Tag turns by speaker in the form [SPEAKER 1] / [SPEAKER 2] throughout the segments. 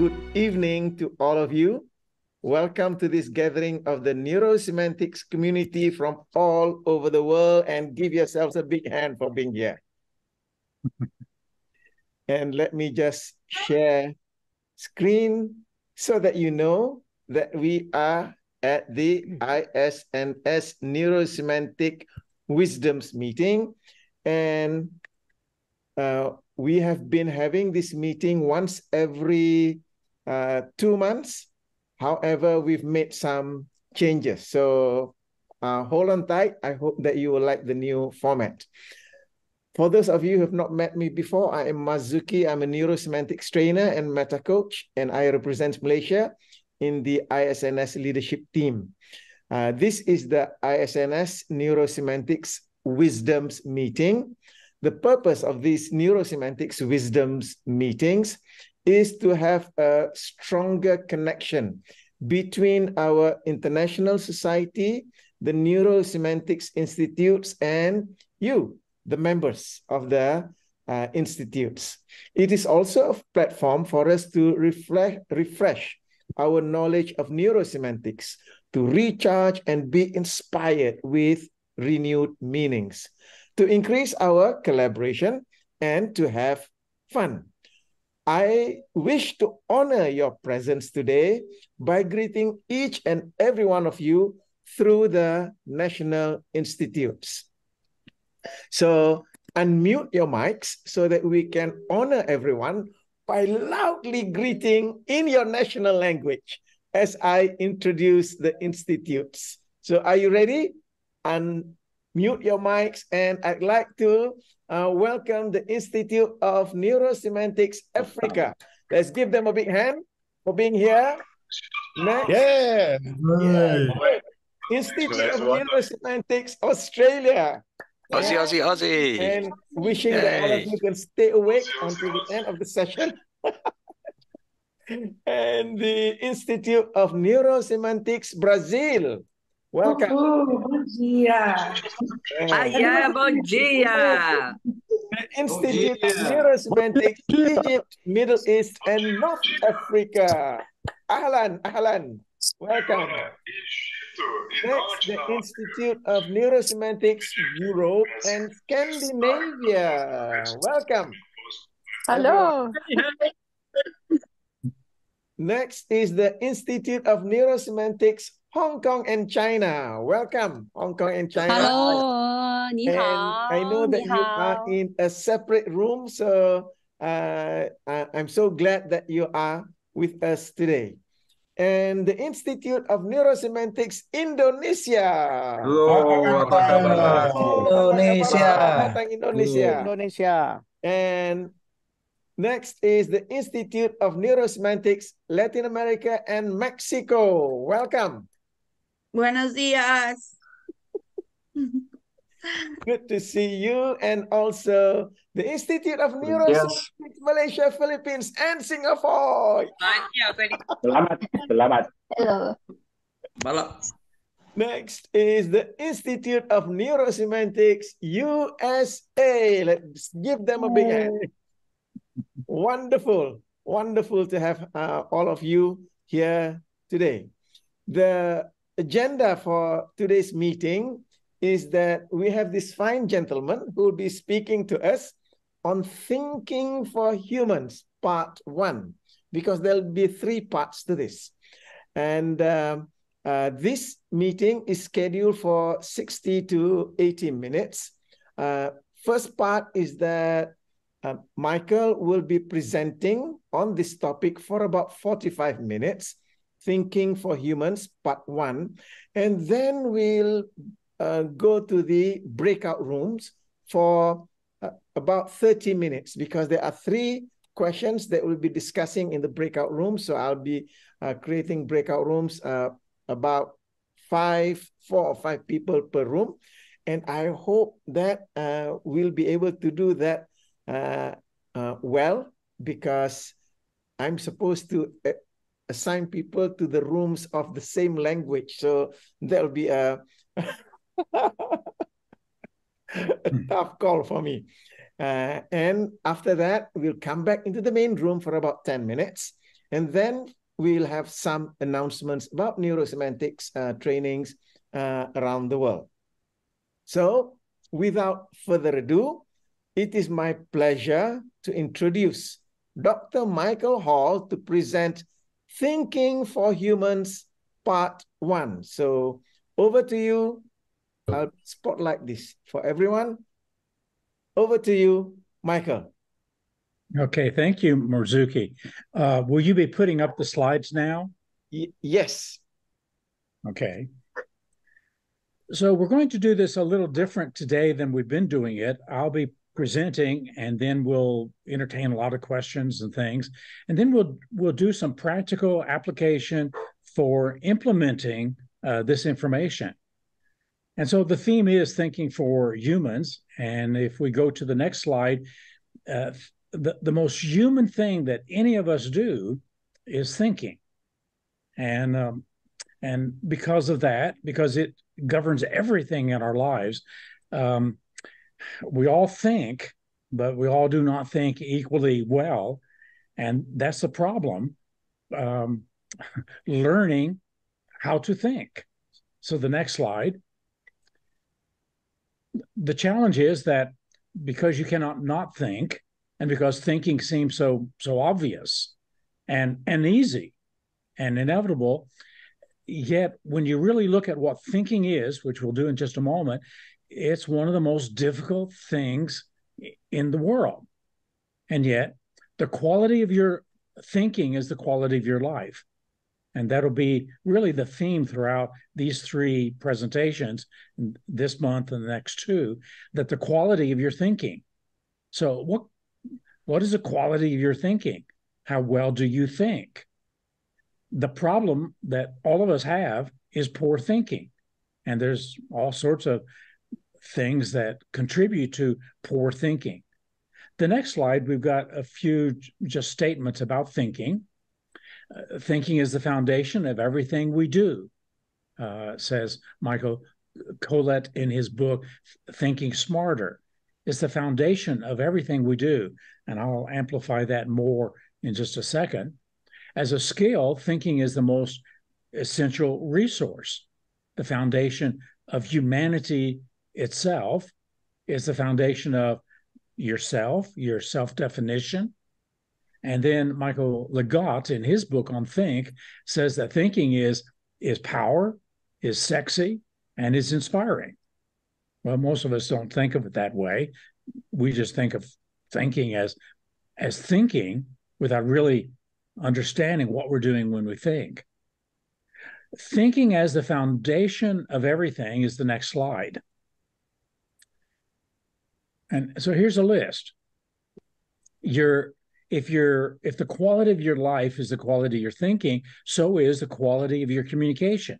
[SPEAKER 1] good evening to all of you. Welcome to this gathering of the NeuroSemantics community from all over the world, and give yourselves a big hand for being here. And let me just share screen so that you know that we are at the ISNS NeuroSemantic Wisdoms meeting. And we have been having this meeting once every 2 months. However, we've made some changes. So hold on tight. I hope that you will like the new format. For those of you who have not met me before, I am Mazuki. I'm a NeuroSemantics trainer and meta coach, and I represent Malaysia in the ISNS leadership team. This is the ISNS NeuroSemantics Wisdoms meeting. The purpose of these NeuroSemantics Wisdoms meetings is to have a stronger connection between our international society, the NeuroSemantics Institutes, and you, the members of the institutes. It is also a platform for us to refresh our knowledge of NeuroSemantics, to recharge and be inspired with renewed meanings, to increase our collaboration, and to have fun. I wish to honor your presence today by greeting each and every one of you through the National Institutes. So unmute your mics so that we can honor everyone by loudly greeting in your national language as I introduce the institutes. So are you ready? Unmute your mics, and I'd like to welcome the Institute of NeuroSemantics Africa. Let's give them a big hand for being here. Next.
[SPEAKER 2] Yeah.
[SPEAKER 1] Institute of NeuroSemantics Australia.
[SPEAKER 3] Aussie, Aussie, Aussie.
[SPEAKER 1] And wishing that all of you can stay awake until the end of the session. And the Institute of NeuroSemantics Brazil. Welcome.
[SPEAKER 4] Bom dia.
[SPEAKER 5] Bom dia.
[SPEAKER 1] The Institute of NeuroSemantics Egypt, Middle East, and North Africa. Ahlan, ahlan. Welcome. Next, the Institute of NeuroSemantics Europe and Scandinavia. Welcome.
[SPEAKER 4] Hello.
[SPEAKER 1] Next is the Institute of NeuroSemantics Hong Kong and China. Welcome, Hong Kong and China.
[SPEAKER 5] Hello, 你好.
[SPEAKER 1] And I know that you are in a separate room, so I'm so glad that you are with us today. And the Institute of NeuroSemantics Indonesia.
[SPEAKER 2] Halo, apa kabar?
[SPEAKER 1] Indonesia. And next is the Institute of NeuroSemantics Latin America and Mexico. Welcome.
[SPEAKER 5] Buenos días.
[SPEAKER 1] Good to see you. And also the Institute of NeuroSemantics Malaysia, Philippines, and Singapore.
[SPEAKER 4] Selamat. Hello.
[SPEAKER 1] Next is the Institute of NeuroSemantics USA. Let's give them a big hand. Wonderful. Wonderful to have all of you here today. The agenda for today's meeting is that we have this fine gentleman who will be speaking to us on Thinking for Humans, Part 1, because there'll be 3 parts to this. And this meeting is scheduled for 60 to 80 minutes. First part is that Michael will be presenting on this topic for about 45 minutes, Thinking for Humans, Part 1. And then we'll go to the breakout rooms for about 30 minutes, because there are 3 questions that we'll be discussing in the breakout room. So I'll be creating breakout rooms about 4 or 5 people per room. And I hope that we'll be able to do that well, because I'm supposed to assign people to the rooms of the same language. So there'll be a tough call for me. And after that, we'll come back into the main room for about 10 minutes. And then we'll have some announcements about neurosemantics trainings around the world. So without further ado, it is my pleasure to introduce Dr. Michael Hall to present Thinking for Humans, Part 1. So over to you. I'll spotlight this for everyone. Over to you, Michael.
[SPEAKER 6] Okay, thank you, Marzuki. Will you be putting up the slides now?
[SPEAKER 1] Yes.
[SPEAKER 6] Okay. So we're going to do this a little different today than we've been doing it. I'll be presenting, and then we'll entertain a lot of questions and things. And then we'll do some practical application for implementing this information. And so the theme is thinking for humans. And if we go to the next slide, the most human thing that any of us do is thinking. And because of that, because it governs everything in our lives, we all think, but we all do not think equally well. And that's the problem, learning how to think. So the next slide. The challenge is that because you cannot not think, and because thinking seems so obvious and easy and inevitable, yet when you really look at what thinking is, which we'll do in just a moment, it's one of the most difficult things in the world. And yet the quality of your thinking is the quality of your life. And that'll be really the theme throughout these three presentations this month and the next two, that the quality of your thinking. So what is the quality of your thinking? How well do you think? The problem that all of us have is poor thinking. And there's all sorts of things that contribute to poor thinking. The next slide, we've got a few just statements about thinking. Thinking is the foundation of everything we do, says Michael Collett in his book, Thinking Smarter. It's the foundation of everything we do. And I'll amplify that more in just a second. As a skill, thinking is the most essential resource. The foundation of humanity itself is the foundation of yourself, your self-definition. And then Michael Legat, in his book on Think, says that thinking is power, is sexy, and is inspiring. Well, most of us don't think of it that way. We just think of thinking as thinking without really understanding what we're doing when we think. Thinking as the foundation of everything is the next slide. And so here's a list. If the quality of your life is the quality of your thinking, so is the quality of your communication.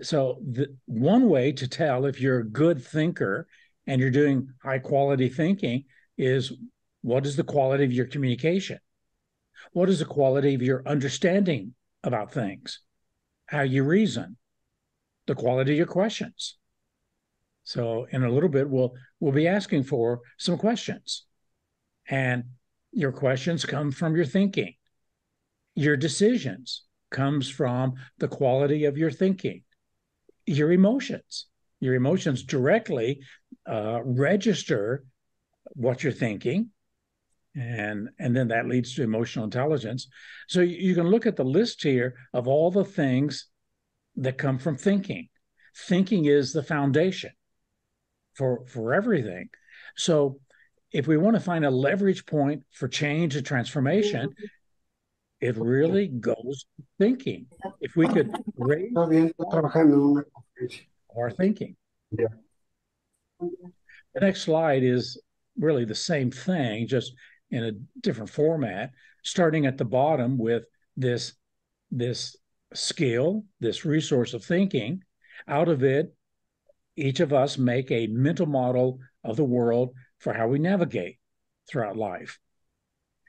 [SPEAKER 6] So the one way to tell if you're a good thinker and you're doing high quality thinking is, what is the quality of your communication? What is the quality of your understanding about things? How you reason? The quality of your questions. So in a little bit, we'll be asking for some questions. And your questions come from your thinking. Your decisions comes from the quality of your thinking. Your emotions directly register what you're thinking, and then that leads to emotional intelligence. So you can look at the list here of all the things that come from thinking. Thinking is the foundation for everything. So if we want to find a leverage point for change and transformation, it really goes thinking. If we could raise our thinking.
[SPEAKER 2] Yeah.
[SPEAKER 6] The next slide is really the same thing, just in a different format, starting at the bottom with this skill, this resource of thinking. Out of it, each of us make a mental model of the world for how we navigate throughout life.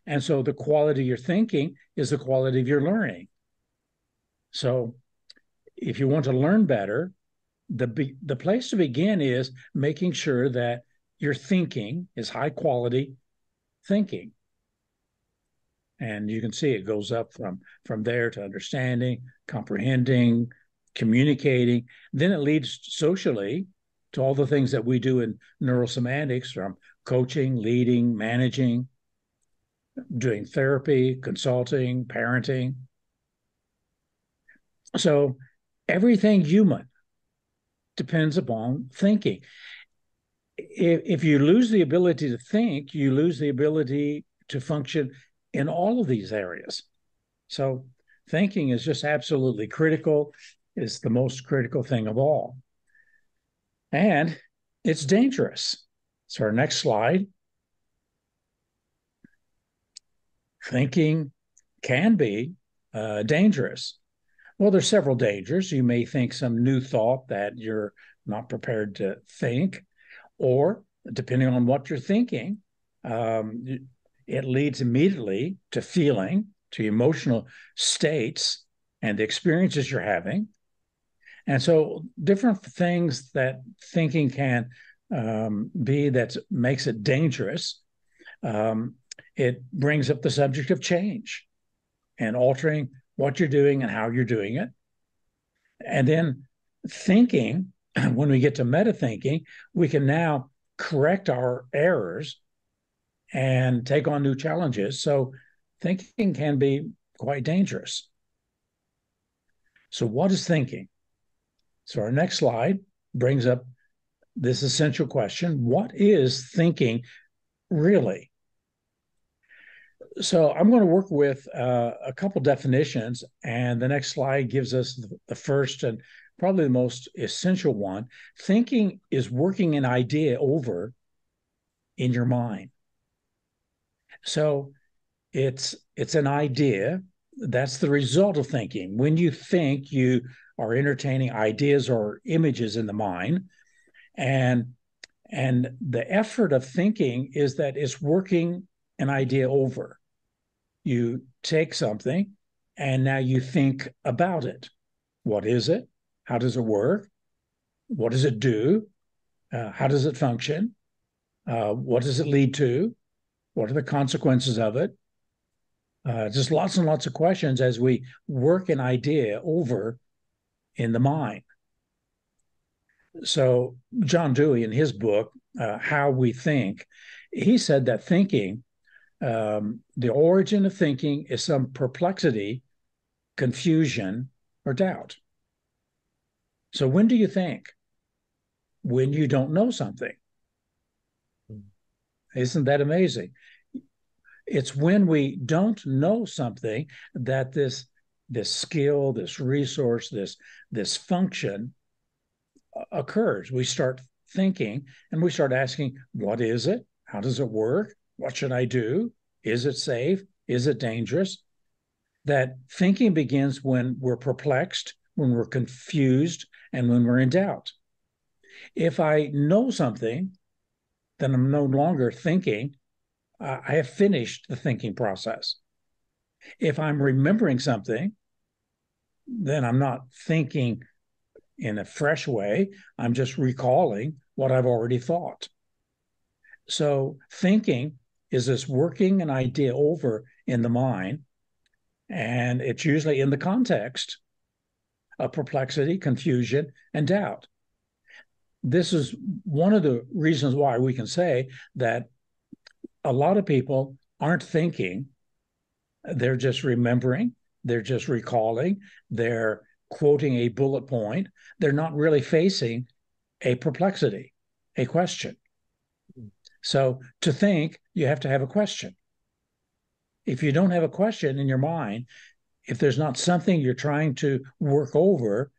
[SPEAKER 6] And so the quality of your thinking is the quality of your learning. So if you want to learn better, the place to begin is making sure that your thinking is high quality thinking. And you can see it goes up from there to understanding, comprehending, communicating. Then it leads socially to all the things that we do in neurosemantics, from coaching, leading, managing, doing therapy, consulting, parenting. So everything human depends upon thinking. If you lose the ability to think, you lose the ability to function in all of these areas. So thinking is just absolutely critical. It's the most critical thing of all. And it's dangerous. So our next slide. Thinking can be dangerous. Well, there's several dangers. You may think some new thought that you're not prepared to think, or depending on what you're thinking, it leads immediately to feeling, to emotional states and the experiences you're having. And so different things that thinking can be that makes it dangerous. It brings up the subject of change and altering what you're doing and how you're doing it. And then thinking, when we get to meta thinking, we can now correct our errors and take on new challenges. So thinking can be quite dangerous. So what is thinking? So our next slide brings up this essential question: what is thinking really? So I'm going to work with a couple definitions, and the next slide gives us the first and probably the most essential one. Thinking is working an idea over in your mind. So it's an idea. That's the result of thinking. When you think, you are entertaining ideas or images in the mind, and the effort of thinking is that it's working an idea over. You take something and now you think about it. What is it? How does it work? What does it do? How does it function? What does it lead to? What are the consequences of it? Just lots and lots of questions as we work an idea over in the mind. So John Dewey, in his book, How We Think, he said that thinking, the origin of thinking is some perplexity, confusion, or doubt. So when do you think? When you don't know something. Isn't that amazing? It's when we don't know something that this skill, this resource, this function occurs. We start thinking and we start asking, what is it? How does it work? What should I do? Is it safe? Is it dangerous? That thinking begins when we're perplexed, when we're confused, and when we're in doubt. If I know something, then I'm no longer thinking. I have finished the thinking process. If I'm remembering something, then I'm not thinking in a fresh way. I'm just recalling what I've already thought. So thinking is this working an idea over in the mind, and it's usually in the context of perplexity, confusion, and doubt. This is one of the reasons why we can say that a lot of people aren't thinking, they're just remembering, they're just recalling, they're quoting a bullet point, they're not really facing a perplexity, a question. So to think, you have to have a question. If you don't have a question in your mind, if there's not something you're trying to work over,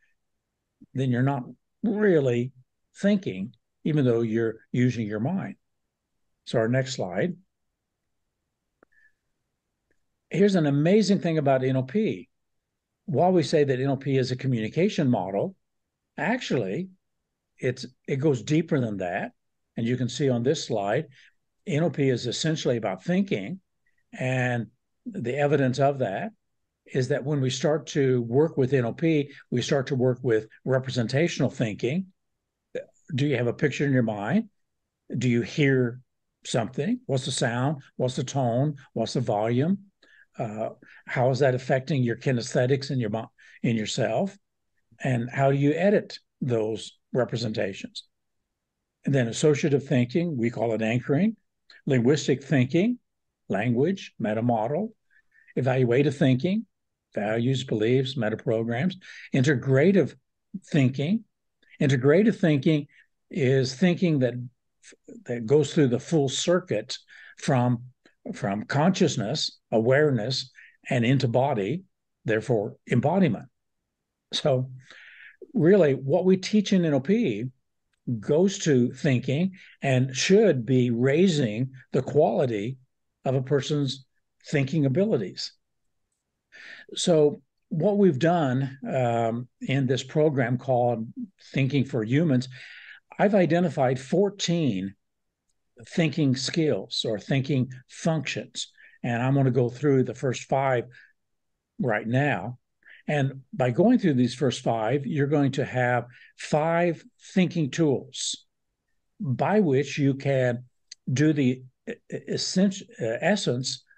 [SPEAKER 6] then you're not really thinking, even though you're using your mind. So our next slide. Here's an amazing thing about NLP. While we say that NLP is a communication model, actually, it goes deeper than that. And you can see on this slide, NLP is essentially about thinking. And the evidence of that is that when we start to work with NLP, we start to work with representational thinking. Do you have a picture in your mind? Do you hear something? What's the sound? What's the tone? What's the volume? how is that affecting your kinesthetics in yourself? And how do you edit those representations? And then associative thinking, we call it anchoring. Linguistic thinking, language, metamodel. Evaluative thinking, values, beliefs, metaprograms. Integrative thinking. Integrative thinking is thinking that goes through the full circuit from consciousness, awareness, and into body, therefore embodiment. So really what we teach in NLP goes to thinking and should be raising the quality of a person's thinking abilities. So what we've done in this program called Thinking for Humans, I've identified 14 thinking skills or thinking functions. And I'm going to go through the first 5 right now. And by going through these first 5, you're going to have 5 thinking tools by which you can do the essence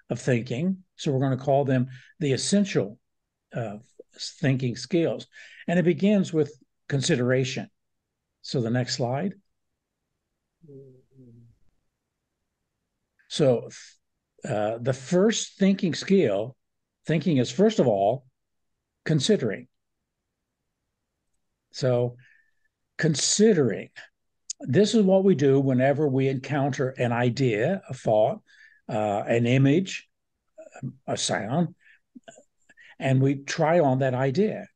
[SPEAKER 6] of thinking. So we're going to call them the essential thinking skills. And it begins with consideration. So the next slide. So the first thinking skill, thinking is first of all, considering. So considering, this is what we do whenever we encounter an idea, a thought, an image, a sound, and we try on that idea.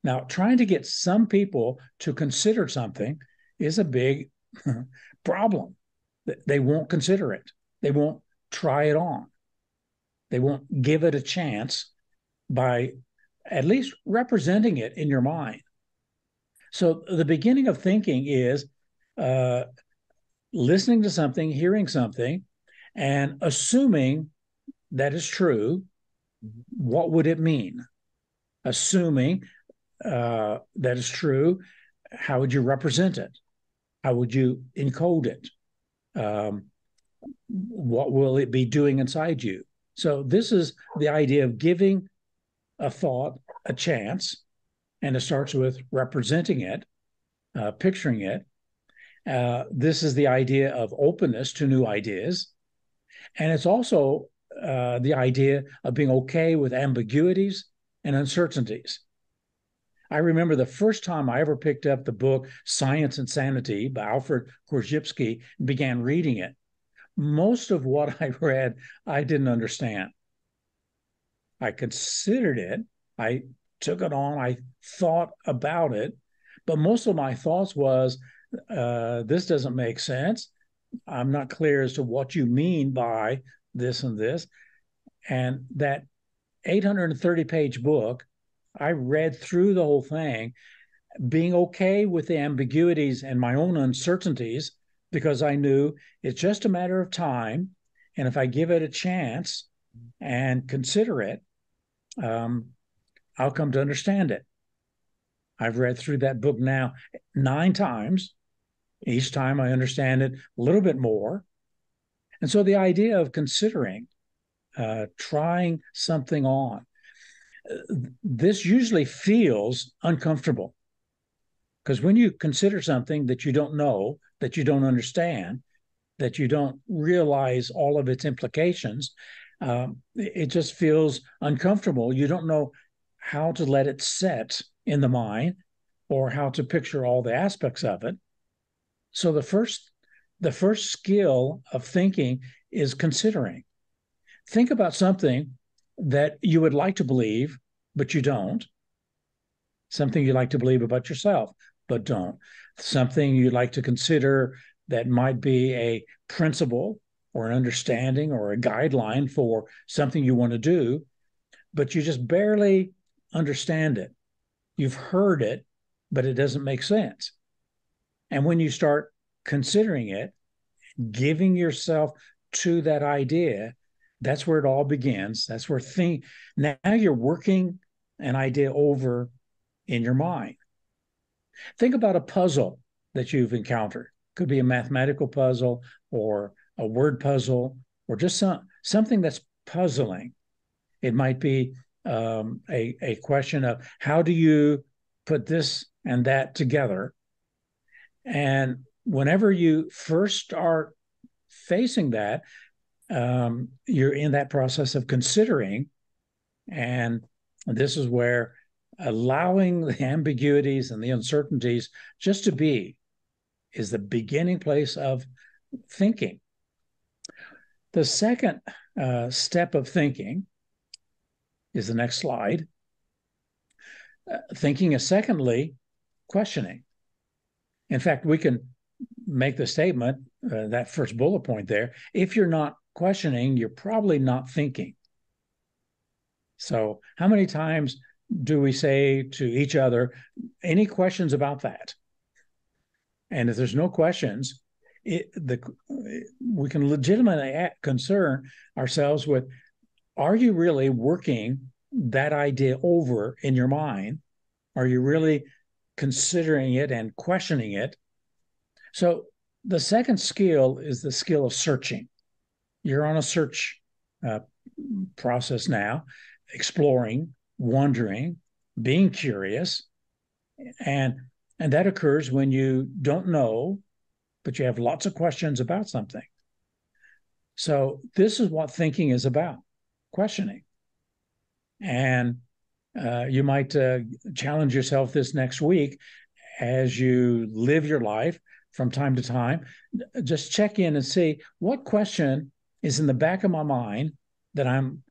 [SPEAKER 6] Now, trying to get some people to consider something is a big problem. They won't consider it. They won't try it on. They won't give it a chance by at least representing it in your mind. So the beginning of thinking is listening to something, hearing something, and assuming that is true. What would it mean? Assuming that is true, how would you represent it? How would you encode it? What will it be doing inside you? So this is the idea of giving a thought a chance, and it starts with representing it, picturing it. This is the idea of openness to new ideas. And it's also the idea of being okay with ambiguities and uncertainties. I remember the first time I ever picked up the book Science and Sanity by Alfred Korzybski and began reading it. Most of what I read, I didn't understand. I considered it. I took it on. I thought about it. But most of my thoughts was, this doesn't make sense. I'm not clear as to what you mean by this and this. And that 830-page book, I read through the whole thing, being okay with the ambiguities and my own uncertainties, because I knew it's just a matter of time. And if I give it a chance and consider it, I'll come to understand it. I've read through that book now 9 times. Each time I understand it a little bit more. And so the idea of considering, trying something on, this usually feels uncomfortable. Because when you consider something that you don't know, that you don't understand, that you don't realize all of its implications, it just feels uncomfortable. You don't know how to let it set in the mind or how to picture all the aspects of it. So the first skill of thinking is considering. Think about something that you would like to believe, but you don't. Something you like to believe about yourself, but don't. Something you'd like to consider that might be a principle or an understanding or a guideline for something you want to do, but you just barely understand it. You've heard it, but it doesn't make sense. And when you start considering it, giving yourself to that idea, that's where it all begins. That's where now you're working an idea over in your mind. Think about a puzzle that you've encountered. Could be a mathematical puzzle or a word puzzle or just something that's puzzling. It might be a question of how do you put this and that together? And whenever you first start facing that, you're in that process of considering. And this is where allowing the ambiguities and the uncertainties just to be is the beginning place of thinking. The second step of thinking is the next slide. Thinking is secondly questioning. In fact, we can make the statement, that first bullet point there, if you're not questioning, you're probably not thinking. So how many times do we say to each other, any questions about that? And if there's no questions, we can legitimately concern ourselves with, are you really working that idea over in your mind? Are you really considering it and questioning it? So the second skill is the skill of searching. You're on a search process now, exploring, wondering, being curious. And that occurs when you don't know, but you have lots of questions about something. So this is what thinking is about, questioning. And you might challenge yourself this next week as you live your life from time to time. Just check in and see what question is in the back of my mind that I'm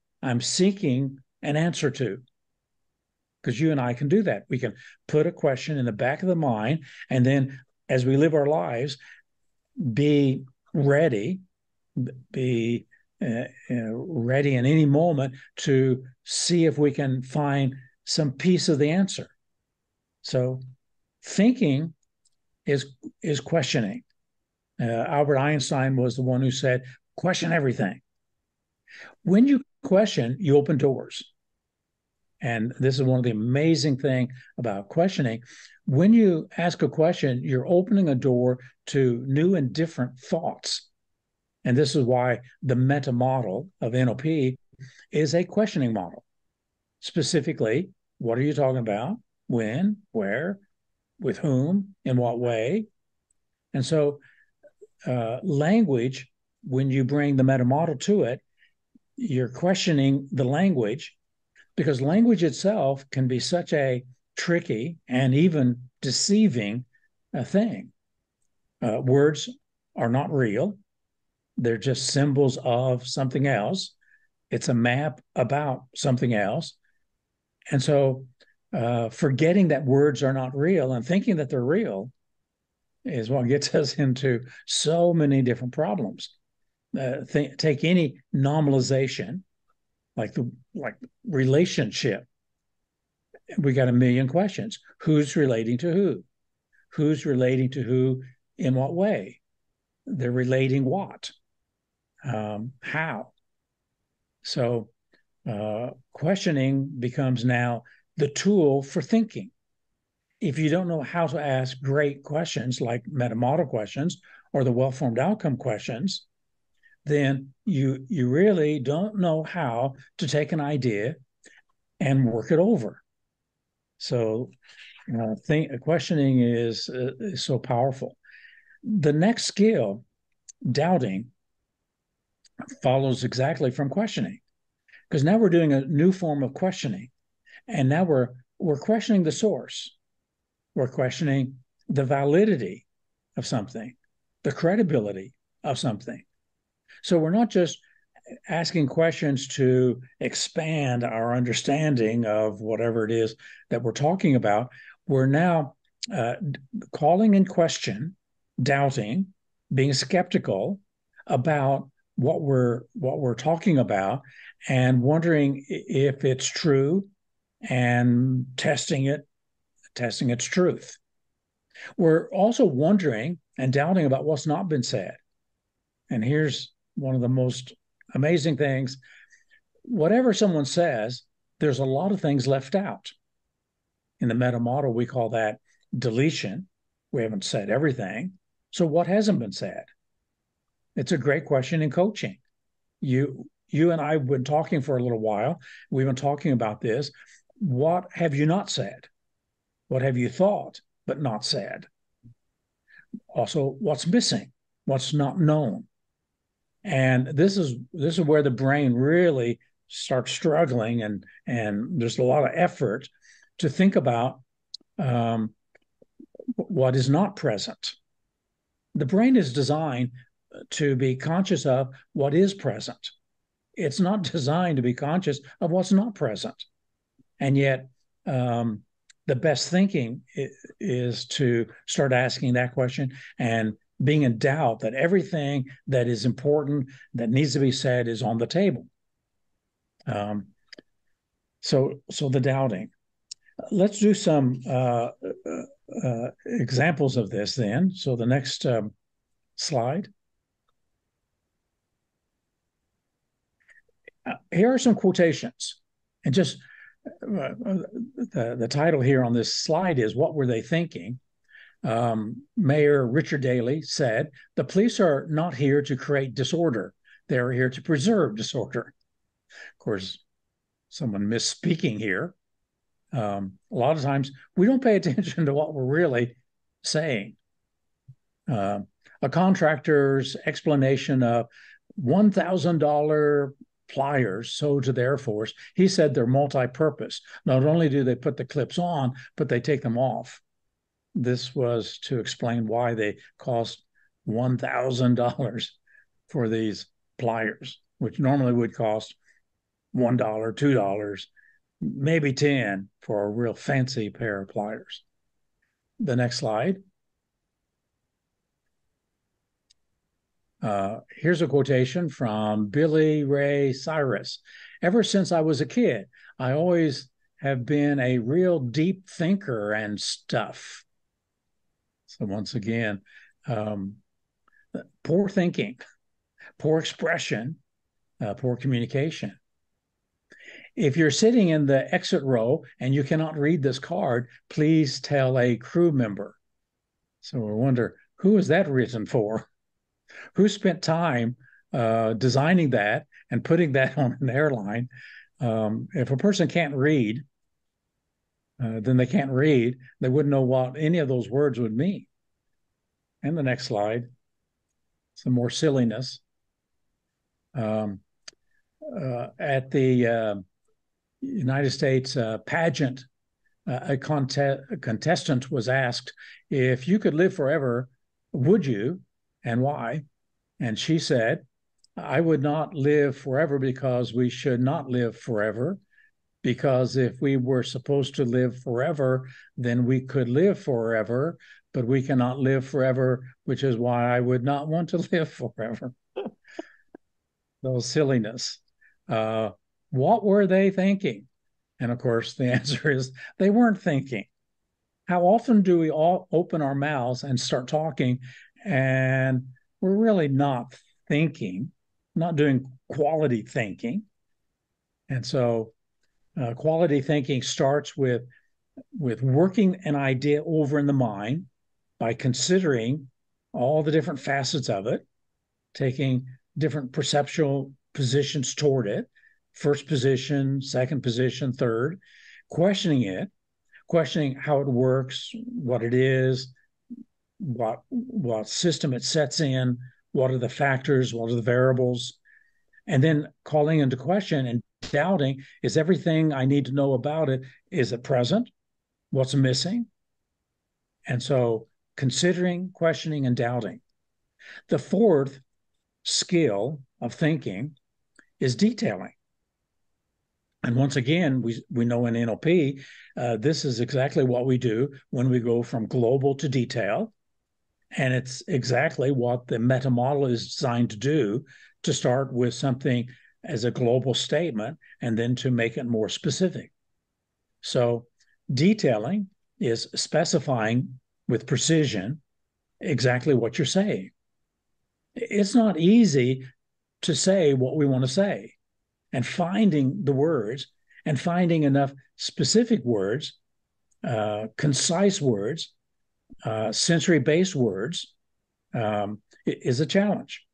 [SPEAKER 6] seeking an answer to. Because you and I can do that. We can put a question in the back of the mind, and then as we live our lives, be ready, ready in any moment to see if we can find some piece of the answer. So thinking is questioning. Albert Einstein was the one who said, question everything. When you question, you open doors. And this is one of the amazing things about questioning. When you ask a question, you're opening a door to new and different thoughts. And this is why the meta model of NLP is a questioning model. Specifically, what are you talking about? When, where, with whom, in what way? And so language, when you bring the meta model to it, you're questioning the language, because language itself can be such a tricky and even deceiving thing. Words are not real. They're just symbols of something else. It's a map about something else. And so forgetting that words are not real and thinking that they're real is what gets us into so many different problems. Take any normalization, like relationship. We got a million questions. Who's relating to who? Who's relating to who in what way? They're relating what? How? So questioning becomes now the tool for thinking. If you don't know how to ask great questions like meta model questions or the well-formed outcome questions, then you really don't know how to take an idea and work it over. So questioning is so powerful. The next skill, doubting, follows exactly from questioning, because now we're doing a new form of questioning, and now we're questioning the source. We're questioning the validity of something, the credibility of something. So we're not just asking questions to expand our understanding of whatever it is that we're talking about. We're now calling in question, doubting, being skeptical about what we're talking about, and wondering if it's true, and testing its truth. We're also wondering and doubting about what's not been said. And here's one of the most amazing things. Whatever someone says, there's a lot of things left out. In the meta model, we call that deletion. We haven't said everything. So what hasn't been said? It's a great question in coaching. you and I have been talking for a little while. We've been talking about this. What have you not said? What have you thought but not said? Also, what's missing? What's not known? And this is where the brain really starts struggling, and there's a lot of effort to think about what is not present. The brain is designed to be conscious of what is present. It's not designed to be conscious of what's not present. And yet, the best thinking is to start asking that question and being in doubt that everything that is important, that needs to be said, is on the table. So the doubting. Let's do some examples of this then. So the next slide. Here are some quotations, and just the title here on this slide is "What Were They Thinking?" Mayor Richard Daley said, "The police are not here to create disorder. They are here to preserve disorder." Of course, someone misspeaking here. A lot of times we don't pay attention to what we're really saying. A contractor's explanation of $1,000 pliers sold to the Air Force, he said they're multi-purpose. Not only do they put the clips on, but they take them off. This was to explain why they cost $1,000 for these pliers, which normally would cost $1, $2, maybe 10 for a real fancy pair of pliers. The next slide. Here's a quotation from Billy Ray Cyrus. "Ever since I was a kid, I always have been a real deep thinker and stuff." So once again, poor thinking, poor expression, poor communication. If you're sitting in the exit row and you cannot read this card, please tell a crew member. So we wonder, who is that written for? Who spent time designing that and putting that on an airline? If a person can't read, then they can't read. They wouldn't know what any of those words would mean. And the next slide, some more silliness. At the United States pageant, a contestant was asked, "If you could live forever, would you, and why?" And she said, "I would not live forever because we should not live forever, because if we were supposed to live forever, then we could live forever, but we cannot live forever, which is why I would not want to live forever." Those silliness. What were they thinking? And of course, the answer is they weren't thinking. How often do we all open our mouths and start talking, and we're really not thinking, not doing quality thinking? And so quality thinking starts with working an idea over in the mind by considering all the different facets of it, taking different perceptual positions toward it, first position, second position, third, questioning it, questioning how it works, what it is, what system it sets in, what are the factors, what are the variables, and then calling into question and doubting, is everything I need to know about it, is it present? What's missing? And so considering, questioning, and doubting. The fourth skill of thinking is detailing. And once again, we know in NLP, this is exactly what we do when we go from global to detail. And it's exactly what the meta model is designed to do, to start with something as a global statement and then to make it more specific. So detailing is specifying with precision exactly what you're saying. It's not easy to say what we want to say, and finding the words and finding enough specific words, concise words, sensory-based words is a challenge.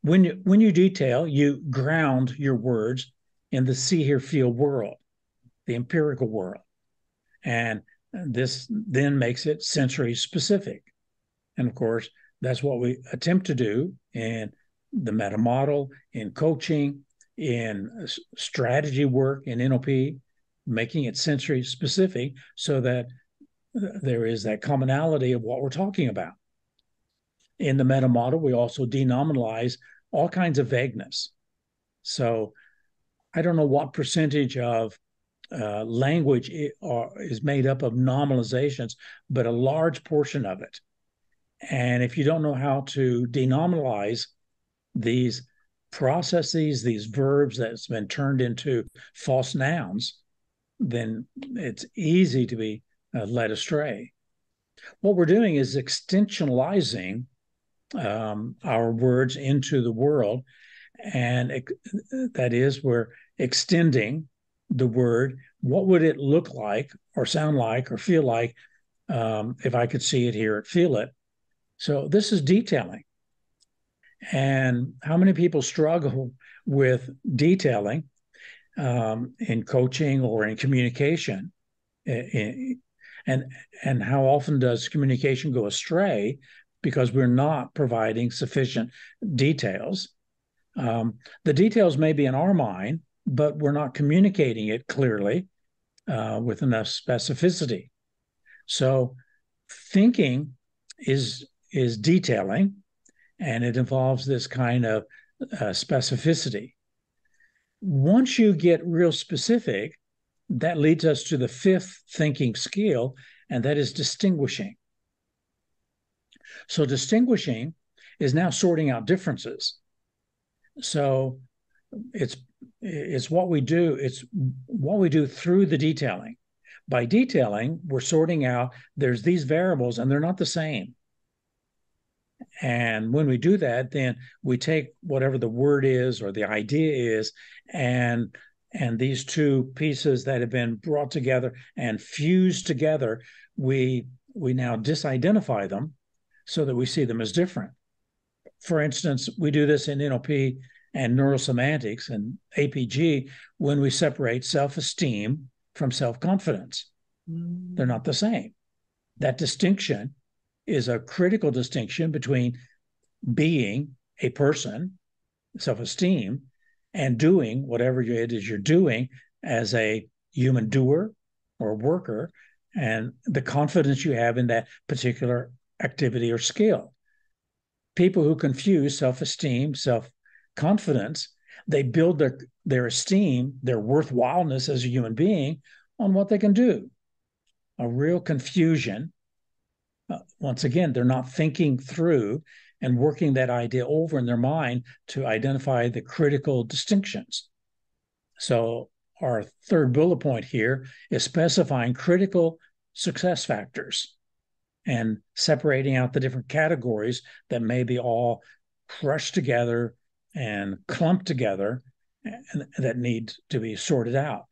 [SPEAKER 6] When you detail, you ground your words in the see, hear, feel world, the empirical world. And this then makes it sensory specific. And of course, that's what we attempt to do in the meta model, in coaching, in strategy work, in NLP, making it sensory specific so that there is that commonality of what we're talking about. In the meta model, we also denominalize all kinds of vagueness. So I don't know what percentage of language is made up of nominalizations, but a large portion of it. And if you don't know how to denominalize these processes, these verbs that's been turned into false nouns, then it's easy to be led astray. What we're doing is extensionalizing our words into the world. And that is, we're extending the word. What would it look like or sound like or feel like if I could see it, hear it, feel it? So this is detailing. And how many people struggle with detailing in coaching or in communication? And how often does communication go astray because we're not providing sufficient details? The details may be in our mind, but we're not communicating it clearly with enough specificity. So thinking is detailing, and it involves this kind of specificity. Once you get real specific, that leads us to the fifth thinking skill, and that is distinguishing. So distinguishing is now sorting out differences. So it's what we do. It's what we do through the detailing. By detailing, we're sorting out there's these variables and they're not the same. And when we do that, then we take whatever the word is or the idea is, and these two pieces that have been brought together and fused together, we now disidentify them so that we see them as different. For instance, we do this in NLP and NeuroSemantics and APG when we separate self-esteem from self-confidence. They're not the same. That distinction is a critical distinction between being a person, self-esteem, and doing whatever it is you're doing as a human doer or worker, and the confidence you have in that particular activity or skill. People who confuse self-esteem, self-confidence, they build their esteem, their worthwhileness as a human being on what they can do. A real confusion. Once again, they're not thinking through and working that idea over in their mind to identify the critical distinctions. So our third bullet point here is specifying critical success factors and separating out the different categories that may be all crushed together and clumped together and that need to be sorted out.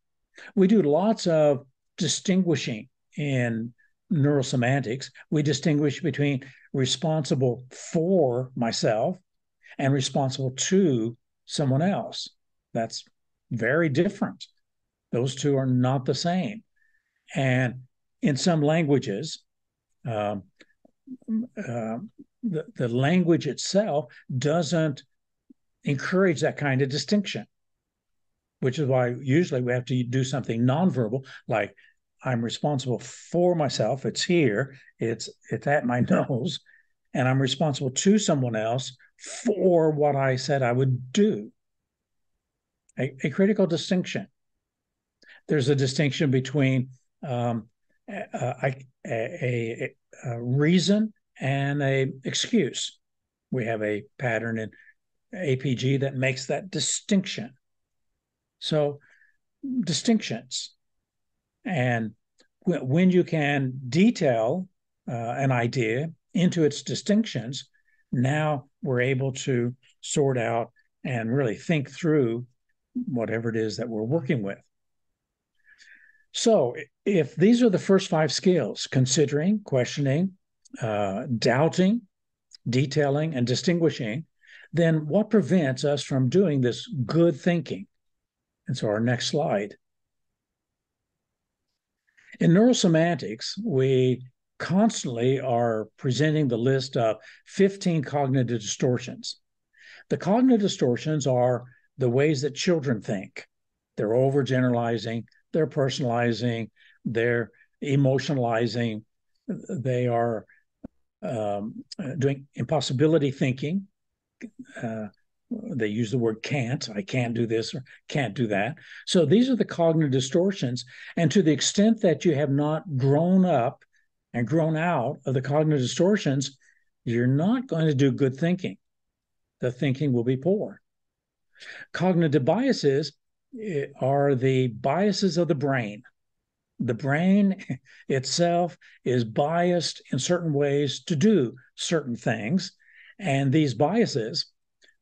[SPEAKER 6] We do lots of distinguishing in NeuroSemantics. We distinguish between responsible for myself and responsible to someone else. That's very different. Those two are not the same. And in some languages, the language itself doesn't encourage that kind of distinction, which is why usually we have to do something nonverbal, like I'm responsible for myself. It's here. It's at my nose. And I'm responsible to someone else for what I said I would do. A critical distinction. There's a distinction between a reason and a excuse. We have a pattern in APG that makes that distinction. So distinctions. And when you can detail an idea into its distinctions, now we're able to sort out and really think through whatever it is that we're working with. So if these are the first 5 skills, considering, questioning, doubting, detailing, and distinguishing, then what prevents us from doing this good thinking? And so our next slide. In neurosemantics, we constantly are presenting the list of 15 cognitive distortions. The cognitive distortions are the ways that children think. They're overgeneralizing, they're personalizing, they're emotionalizing, they are doing impossibility thinking. They use the word can't. I can't do this or can't do that. So these are the cognitive distortions. And to the extent that you have not grown up and grown out of the cognitive distortions, you're not going to do good thinking. The thinking will be poor. Cognitive biases are the biases of the brain. The brain itself is biased in certain ways to do certain things. And these biases,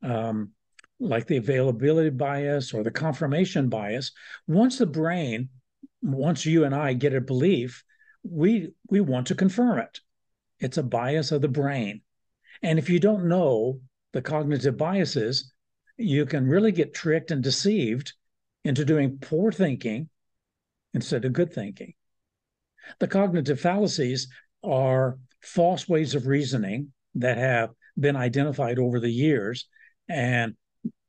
[SPEAKER 6] like the availability bias or the confirmation bias, once you and I get a belief, we want to confirm it. It's a bias of the brain. And if you don't know the cognitive biases, you can really get tricked and deceived into doing poor thinking instead of good thinking. The cognitive fallacies are false ways of reasoning that have been identified over the years. And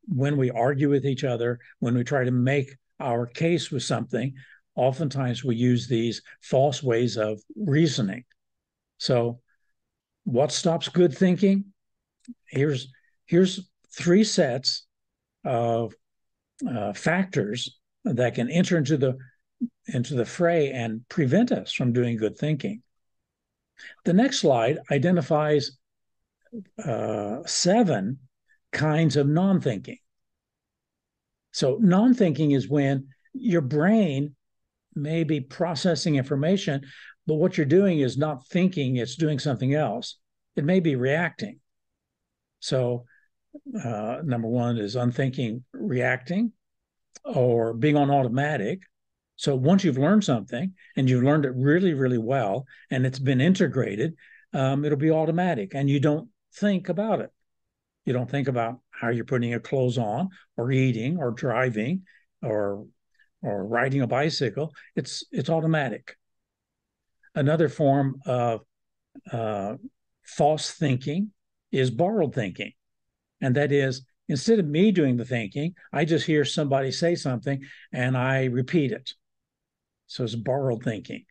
[SPEAKER 6] when we argue with each other, when we try to make our case with something, oftentimes we use these false ways of reasoning. So what stops good thinking? Here's 3 sets of factors that can enter into the fray and prevent us from doing good thinking. The next slide identifies 7 kinds of non-thinking. So non-thinking is when your brain may be processing information, but what you're doing is not thinking, it's doing something else. It may be reacting. So number 1 is unthinking reacting or being on automatic. So once you've learned something and you've learned it really, really well, and it's been integrated, it'll be automatic and you don't think about it. You don't think about how you're putting your clothes on or eating or driving or riding a bicycle. It's automatic. Another form of false thinking is borrowed thinking. And that is, instead of me doing the thinking, I just hear somebody say something and I repeat it. So it's borrowed thinking.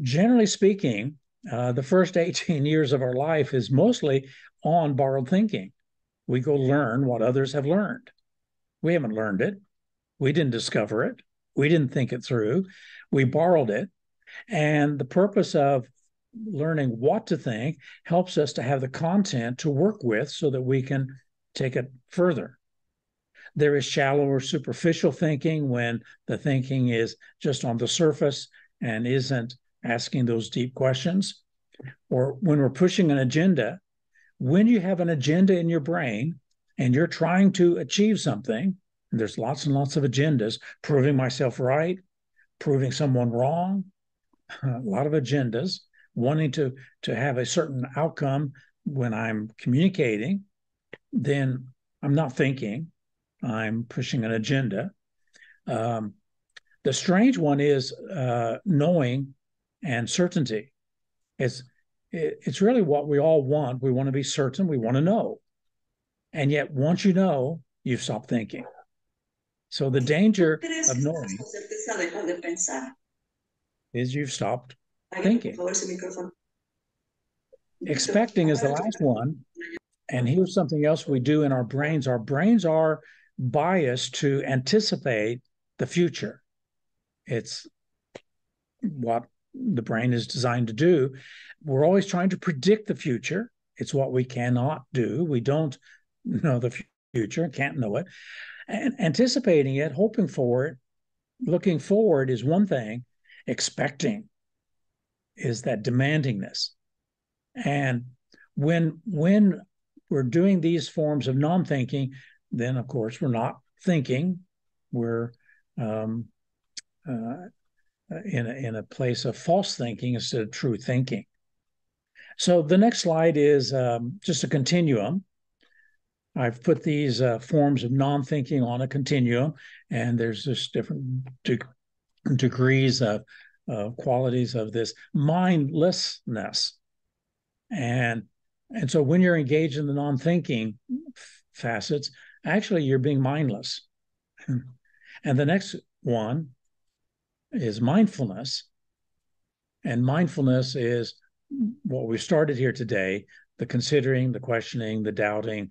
[SPEAKER 6] Generally speaking, the first 18 years of our life is mostly on borrowed thinking. We go learn what others have learned. We haven't learned it. We didn't discover it. We didn't think it through. We borrowed it. And the purpose of learning what to think helps us to have the content to work with so that we can take it further. There is shallow or superficial thinking when the thinking is just on the surface and isn't asking those deep questions. Or when we're pushing an agenda, when you have an agenda in your brain and you're trying to achieve something, and there's lots and lots of agendas, proving myself right, proving someone wrong, a lot of agendas, wanting to have a certain outcome when I'm communicating, then I'm not thinking, I'm pushing an agenda. The strange one is knowing and certainty. It's really what we all want. We want to be certain, we want to know. And yet once you know, you've stopped thinking. So the danger of knowing is you've stopped thinking. Expecting is the last one. And here's something else we do in our brains. Our brains are biased to anticipate the future. It's what the brain is designed to do. We're always trying to predict the future. It's what we cannot do. We don't know the future, can't know it. And anticipating it, hoping for it, looking forward is one thing. Expecting is that demandingness. And when we're doing these forms of non-thinking, then of course we're not thinking. We're in a place of false thinking instead of true thinking. So the next slide is just a continuum. I've put these forms of non-thinking on a continuum, and there's just different degrees of qualities of this mindlessness. And so when you're engaged in the non-thinking facets, actually you're being mindless. And the next one is mindfulness. And mindfulness is what we started here today, the considering, the questioning, the doubting,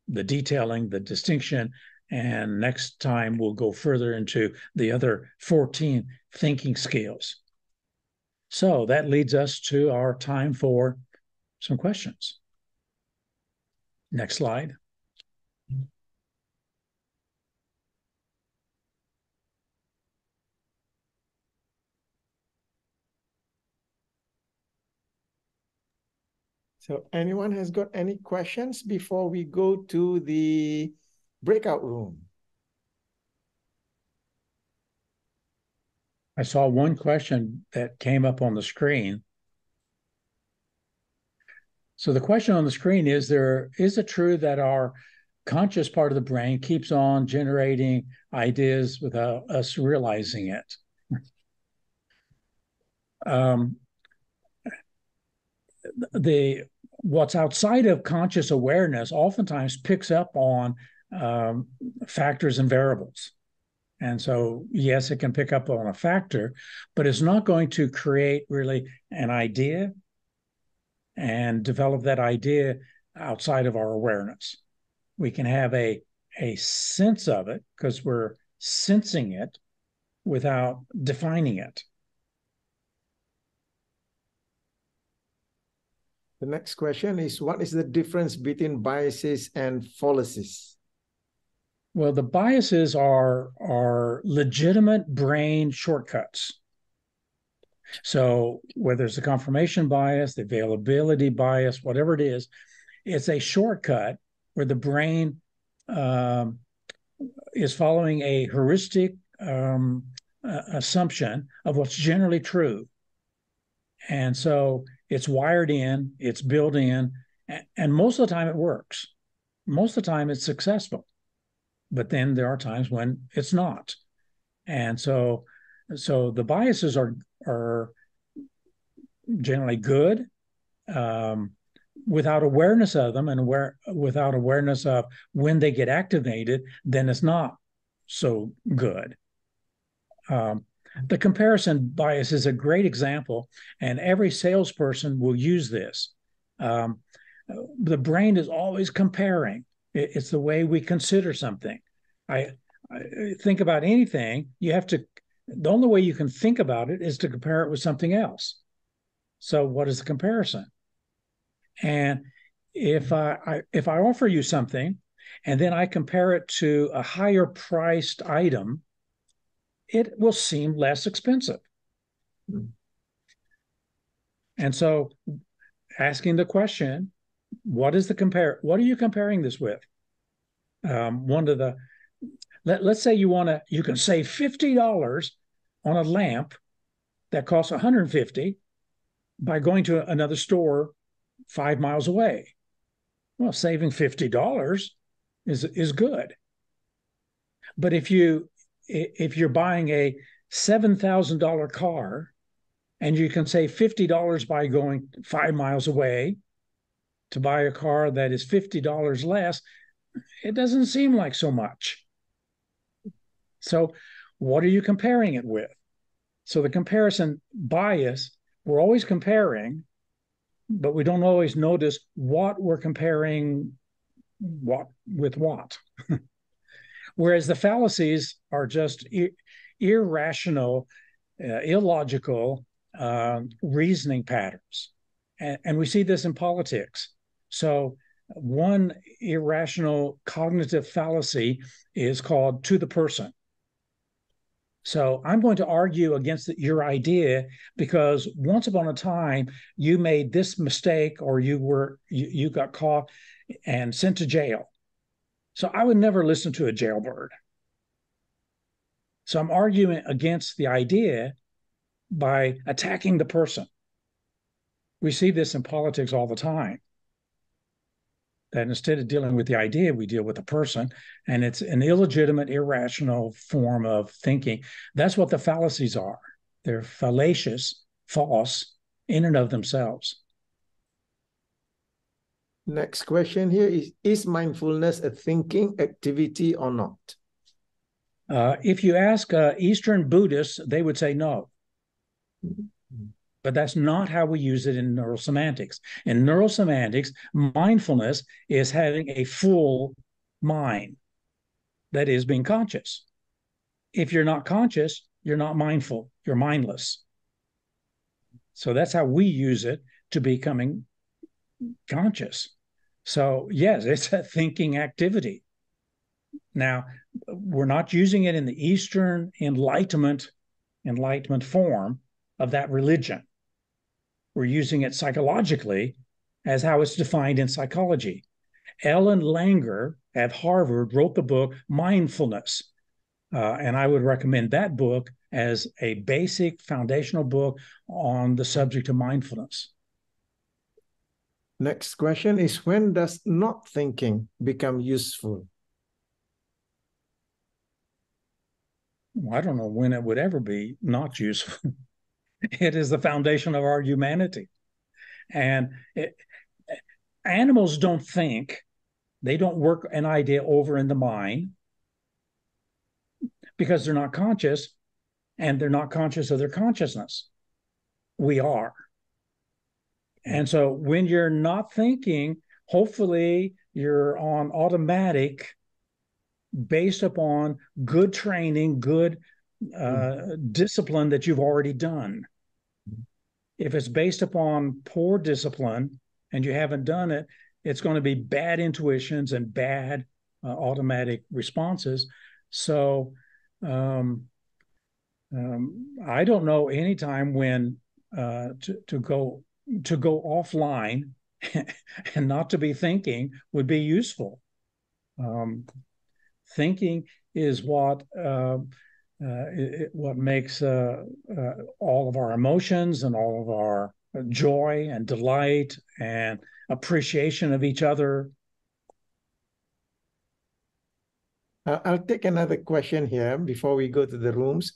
[SPEAKER 6] the detailing, the distinction. And next time we'll go further into the other 14 thinking skills. So that leads us to our time for some questions. Next slide.
[SPEAKER 1] So anyone has got any questions before we go to the breakout room?
[SPEAKER 6] I saw one question that came up on the screen. So the question on the screen is it true that our conscious part of the brain keeps on generating ideas without us realizing it? What's outside of conscious awareness oftentimes picks up on factors and variables. And so, yes, it can pick up on a factor, but it's not going to create really an idea and develop that idea outside of our awareness. We can have a sense of it because we're sensing it without defining it.
[SPEAKER 1] The next question is, what is the difference between biases and fallacies?
[SPEAKER 6] Well, the biases are legitimate brain shortcuts. So whether it's the confirmation bias, the availability bias, whatever it is, it's a shortcut where the brain is following a heuristic assumption of what's generally true. And so it's wired in, it's built in, and most of the time it works. Most of the time it's successful. But then there are times when it's not. And so the biases are generally good without awareness of them, and without awareness of when they get activated, then it's not so good. The comparison bias is a great example, and every salesperson will use this. The brain is always comparing. It's the way we consider something. I think about anything, the only way you can think about it is to compare it with something else. So what is the comparison? And if I offer you something and then I compare it to a higher priced item, it will seem less expensive. And so asking the question, what are you comparing this with? Let's say you can save $50 on a lamp that costs $150 by going to another store 5 miles away. Well, saving $50 is good. But if you're buying a $7,000 car and you can save $50 by going 5 miles away to buy a car that is $50 less, it doesn't seem like so much. So what are you comparing it with? So the comparison bias, we're always comparing, but we don't always notice what we're comparing with what. Whereas the fallacies are just irrational, illogical reasoning patterns. And we see this in politics. So one irrational cognitive fallacy is called to the person. So I'm going to argue against your idea because once upon a time you made this mistake, or you got caught and sent to jail. So I would never listen to a jailbird. So I'm arguing against the idea by attacking the person. We see this in politics all the time. That instead of dealing with the idea, we deal with the person, and it's an illegitimate, irrational form of thinking. That's what the fallacies are. They're fallacious, false, in and of themselves.
[SPEAKER 1] Next question here is mindfulness a thinking activity or not?
[SPEAKER 6] If you ask Eastern Buddhists, they would say no. But that's not how we use it in neurosemantics. In neurosemantics, mindfulness is having a full mind, that is, being conscious. If you're not conscious, you're not mindful, you're mindless. So that's how we use it, to becoming conscious. So yes, it's a thinking activity. Now, we're not using it in the Eastern enlightenment form of that religion. We're using it psychologically as how it's defined in psychology. Ellen Langer at Harvard wrote the book Mindfulness, and I would recommend that book as a basic foundational book on the subject of mindfulness.
[SPEAKER 1] Next question is, when does not thinking become useful?
[SPEAKER 6] Well, I don't know when it would ever be not useful. It is the foundation of our humanity. And animals don't think. They don't work an idea over in the mind because they're not conscious, and they're not conscious of their consciousness. We are. And so when you're not thinking, hopefully you're on automatic based upon good training, good discipline that you've already done. If it's based upon poor discipline and you haven't done it, it's going to be bad intuitions and bad automatic responses. So I don't know any time when to go offline and not to be thinking would be useful. Thinking is what makes all of our emotions and all of our joy and delight and appreciation of each other.
[SPEAKER 1] I'll take another question here before we go to the rooms.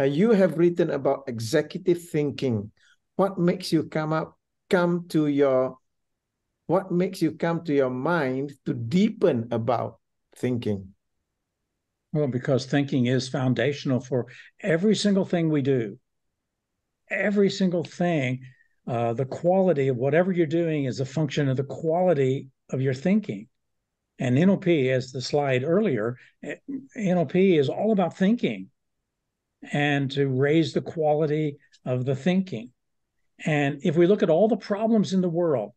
[SPEAKER 1] You have written about executive thinking. What makes you come to your mind to deepen about thinking?
[SPEAKER 6] Well, because thinking is foundational for every single thing we do. Every single thing, the quality of whatever you're doing is a function of the quality of your thinking. And NLP, as the slide earlier, NLP is all about thinking and to raise the quality of the thinking. And if we look at all the problems in the world,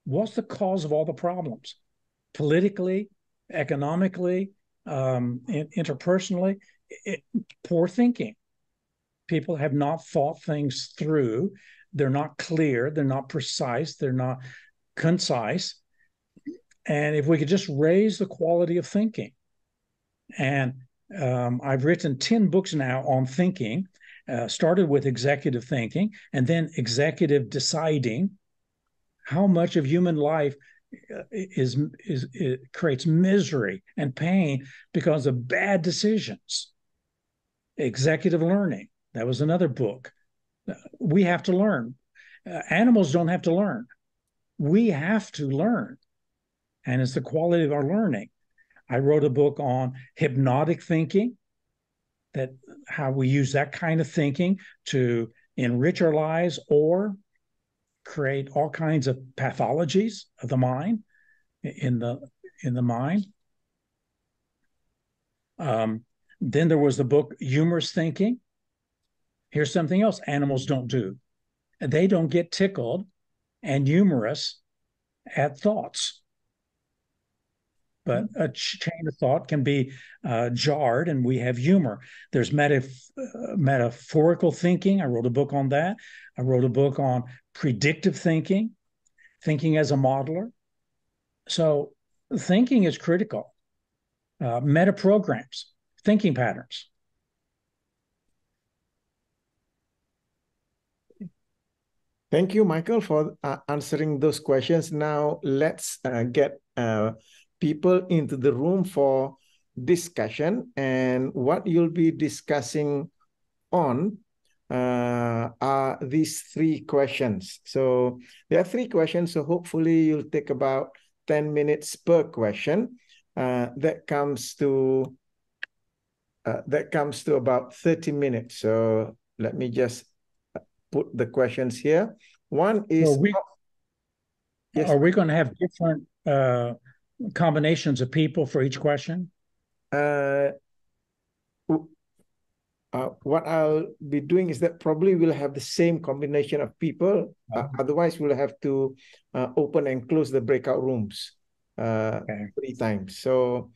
[SPEAKER 6] what's the cause of all the problems? Politically, economically, interpersonally, poor thinking. People have not thought things through. They're not clear. They're not precise. They're not concise. And if we could just raise the quality of thinking, and I've written 10 books now on thinking, started with executive thinking and then executive deciding. How much of human life it creates misery and pain because of bad decisions. Executive learning, that was another book. We have to learn. Animals don't have to learn. We have to learn. And it's the quality of our learning. I wrote a book on hypnotic thinking, that how we use that kind of thinking to enrich our lives or create all kinds of pathologies of the mind in the mind. Then there was the book Humorous Thinking. Here's something else animals don't do. They don't get tickled and humorous at thoughts. But a chain of thought can be jarred, and we have humor. There's metaphorical thinking. I wrote a book on that. I wrote a book on predictive thinking, thinking as a modeler. So thinking is critical. Meta programs, thinking patterns.
[SPEAKER 1] Thank you, Michael, for answering those questions. Now, let's get people into the room for discussion. And what you'll be discussing on are these three questions. So there are three questions. So hopefully you'll take about 10 minutes per question. That comes to about 30 minutes. So let me just put the questions here. One is,
[SPEAKER 6] yes. Are we going to have different combinations of people for each question?
[SPEAKER 1] What I'll be doing is that probably we'll have the same combination of people. Otherwise, we'll have to open and close the breakout rooms 3 times. So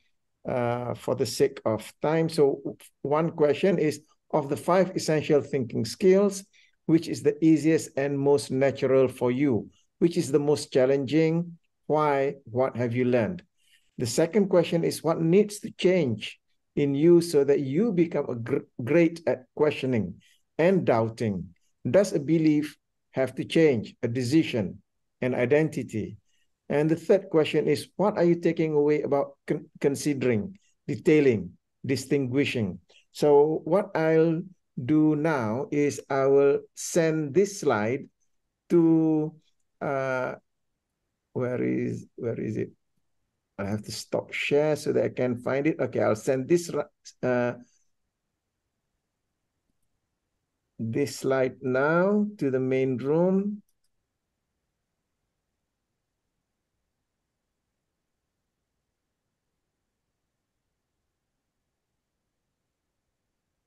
[SPEAKER 1] for the sake of time, so one question is, of the 5 essential thinking skills, which is the easiest and most natural for you? Which is the most challenging? Why? What have you learned? The second question is, what needs to change in you so that you become great at questioning and doubting? Does a belief have to change, a decision, an identity? And the third question is, what are you taking away about considering, detailing, distinguishing? So what I'll do now is I will send this slide to, where is it? I have to stop share so that I can find it. Okay, I'll send this slide now to the main room.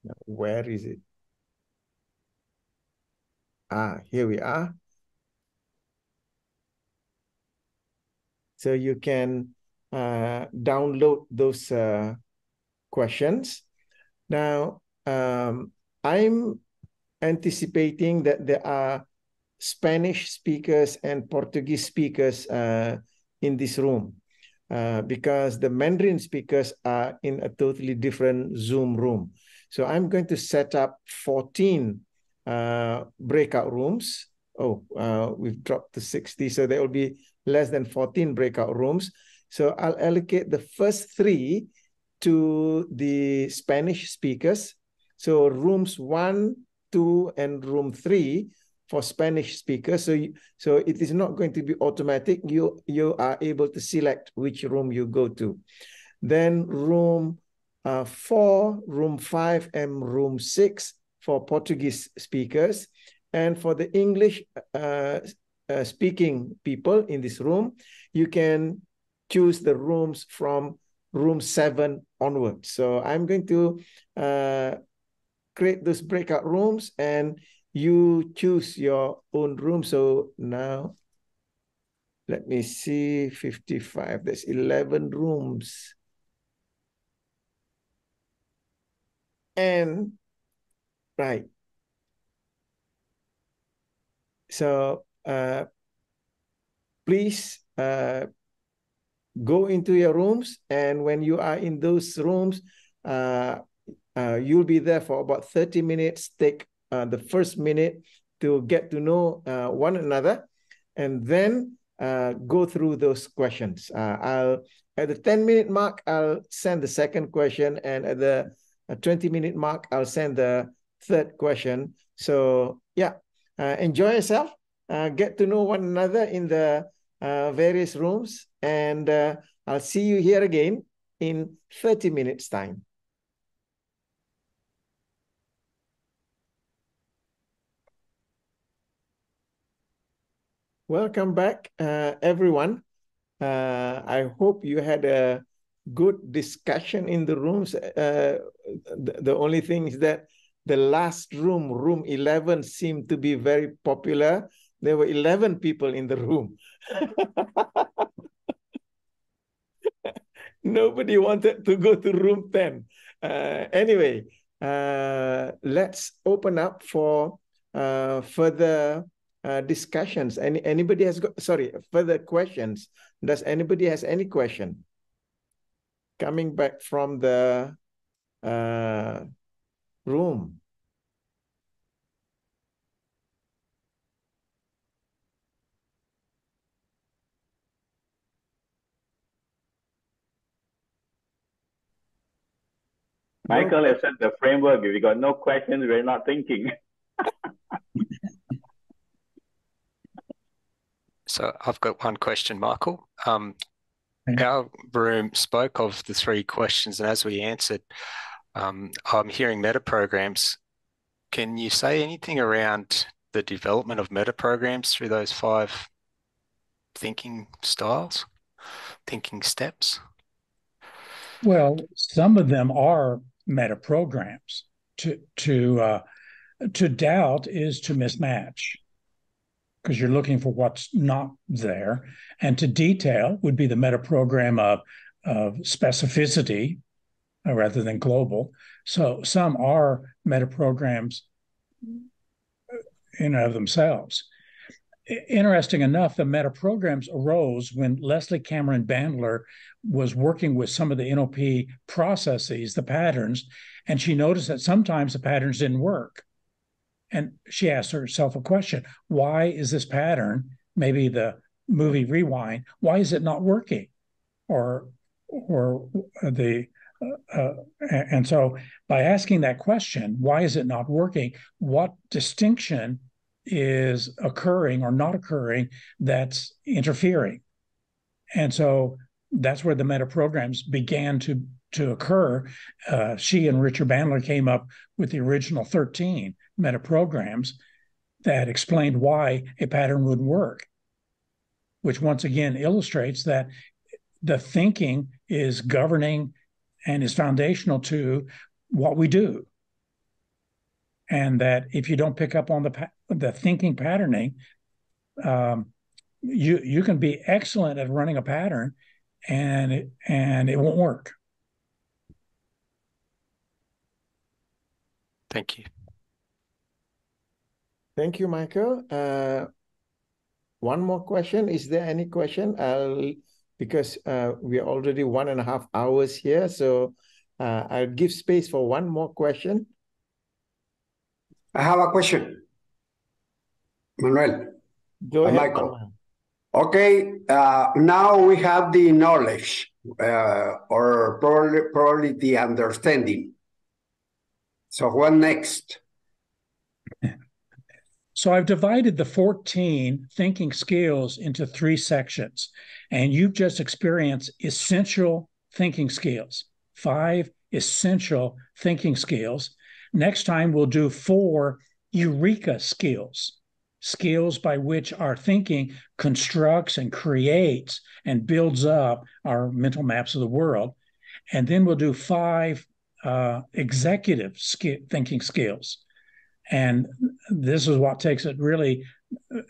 [SPEAKER 1] Now, where is it? Here we are. So you can download those questions. Now, I'm anticipating that there are Spanish speakers and Portuguese speakers in this room because the Mandarin speakers are in a totally different Zoom room. So I'm going to set up 14 breakout rooms. We've dropped to 60, so there will be less than 14 breakout rooms. So I'll allocate the first 3 to the Spanish speakers. So rooms 1, 2, and room 3 for Spanish speakers. So it is not going to be automatic. You are able to select which room you go to. Then room 4, room 5, and room 6 for Portuguese speakers. And for the English speaking people in this room, you can choose the rooms from room 7 onwards. So I'm going to create those breakout rooms and you choose your own room. So now, let me see, 55, there's 11 rooms. And, right. So please go into your rooms, and when you are in those rooms, you'll be there for about 30 minutes. Take the first minute to get to know one another, and then go through those questions. At the 10-minute mark, I'll send the second question, and at the 20-minute mark, I'll send the third question. So yeah, enjoy yourself, get to know one another in the various rooms, and I'll see you here again in 30 minutes time. Welcome back, everyone. I hope you had a good discussion in the rooms. The only thing is that the last room, room 11, seemed to be very popular. There were 11 people in the room. Nobody wanted to go to room 10. Anyway, let's open up for further discussions. Anybody has got, sorry, further questions? Does anybody has any question? Coming back from the room.
[SPEAKER 2] Michael has set the framework. If we got no questions, we're not thinking.
[SPEAKER 3] So I've got one question, Michael. Our room spoke of the 3 questions, and as we answered, I'm hearing meta programs. Can you say anything around the development of meta programs through those 5 thinking styles, thinking steps?
[SPEAKER 6] Well, some of them are meta programs. To doubt is to mismatch, because you're looking for what's not there. And to detail would be the meta program of specificity rather than global. So some are meta programs in and of themselves. Interesting enough, the meta programs arose when Leslie Cameron Bandler was working with some of the NLP processes, the patterns, and she noticed that sometimes the patterns didn't work. And she asked herself a question: why is this pattern, maybe the movie Rewind, why is it not working? And so by asking that question, why is it not working? What distinction is occurring or not occurring that's interfering? And so that's where the meta programs began to occur. She and Richard Bandler came up with the original 13 meta programs that explained why a pattern would work, which once again illustrates that the thinking is governing and is foundational to what we do. And that if you don't pick up on the thinking patterning, you can be excellent at running a pattern, and it won't work.
[SPEAKER 3] Thank you.
[SPEAKER 1] Thank you, Michael. One more question. Is there any question? Because we are already 1.5 hours here, so I'll give space for one more question.
[SPEAKER 7] I have a question, Manuel.
[SPEAKER 1] Go ahead,
[SPEAKER 7] Michael.
[SPEAKER 1] Manuel.
[SPEAKER 7] Okay, now we have the knowledge or probably the understanding. So what next?
[SPEAKER 6] So I've divided the 14 thinking skills into 3 sections, and you've just experienced essential thinking skills, 5 essential thinking skills. Next time we'll do 4 eureka skills, skills by which our thinking constructs and creates and builds up our mental maps of the world. And then we'll do 5 executive thinking skills. And this is what takes it really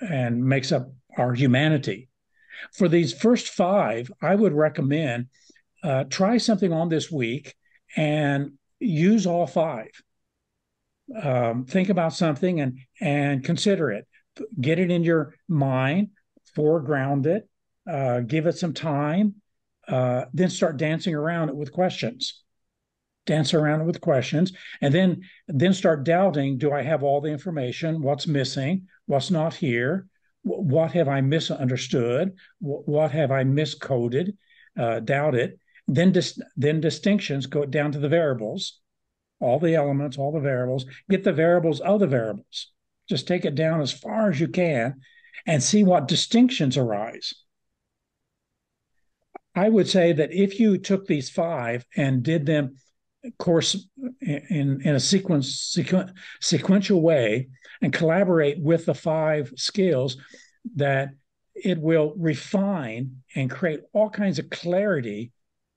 [SPEAKER 6] and makes up our humanity. For these first 5, I would recommend try something on this week and use all 5. Think about something and consider it. Get it in your mind, foreground it, give it some time, then start dancing around it with questions. Dance around it with questions, and then start doubting, do I have all the information? What's missing? What's not here? What have I misunderstood? What have I miscoded? Doubt it. Then distinctions, go down to the variables, all the elements, all the variables, get the variables of the variables. Just take it down as far as you can and see what distinctions arise. I would say that if you took these 5 and did them course in a sequential way and collaborate with the 5 skills, that it will refine and create all kinds of clarity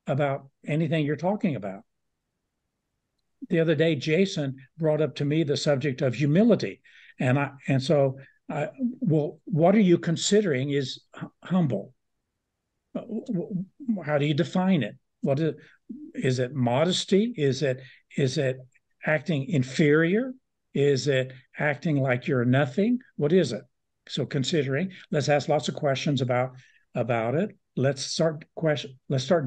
[SPEAKER 6] about anything you're talking about. The other day, Jason brought up to me the subject of humility. So, what are you considering is humble? How do you define it? Is it modesty? Is it acting inferior? Is it acting like you're nothing? What is it? So considering, let's ask lots of questions about it. Let's start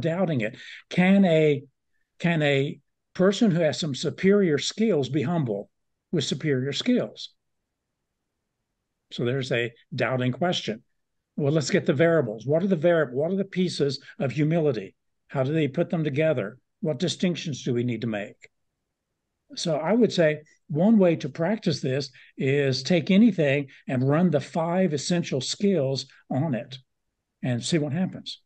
[SPEAKER 6] doubting it. Can a person who has some superior skills be humble with superior skills? So there's a doubting question. Well, let's get the variables. What are the pieces of humility? How do they put them together? What distinctions do we need to make? So I would say one way to practice this is take anything and run the 5 essential skills on it and see what happens.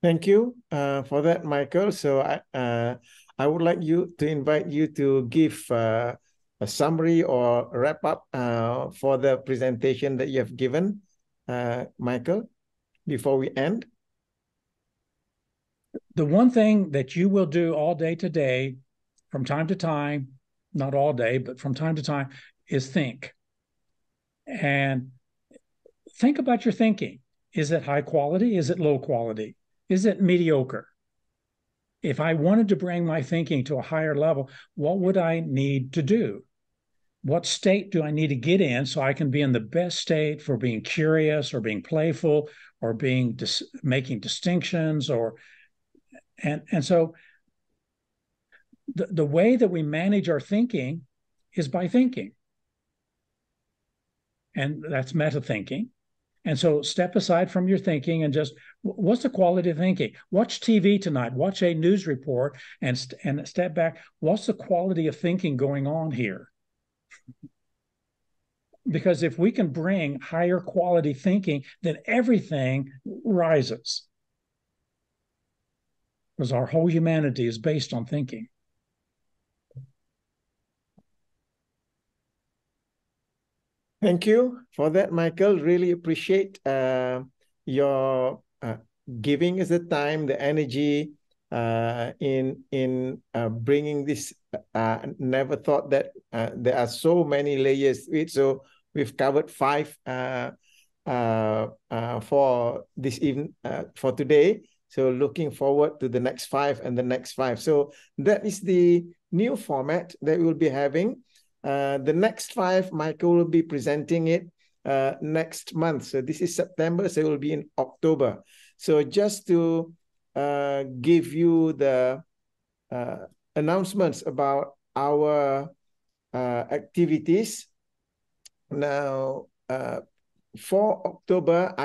[SPEAKER 1] Thank you for that, Michael. So I would like to invite you to give a summary or wrap up for the presentation that you have given, Michael, before we end.
[SPEAKER 6] The one thing that you will do all day today, from time to time, not all day, but from time to time, is think. And think about your thinking. Is it high quality? Is it low quality? Is it mediocre? If I wanted to bring my thinking to a higher level, what would I need to do? What state do I need to get in so I can be in the best state for being curious or being playful or being making distinctions and so the way that we manage our thinking is by thinking. And that's meta thinking. And so step aside from your thinking and just, what's the quality of thinking? Watch TV tonight, watch a news report and step back. What's the quality of thinking going on here? Because if we can bring higher quality thinking, then everything rises. Because our whole humanity is based on thinking.
[SPEAKER 1] Thank you for that, Michael. Really appreciate your giving us the time, the energy in bringing this. Never thought that there are so many layers to it. So we've covered 5 for this evening, for today. So looking forward to the next 5 and the next 5. So that is the new format that we'll be having. The next 5, Michael will be presenting it next month. So this is September, so it will be in October. So just to give you the announcements about our activities. Now, for October,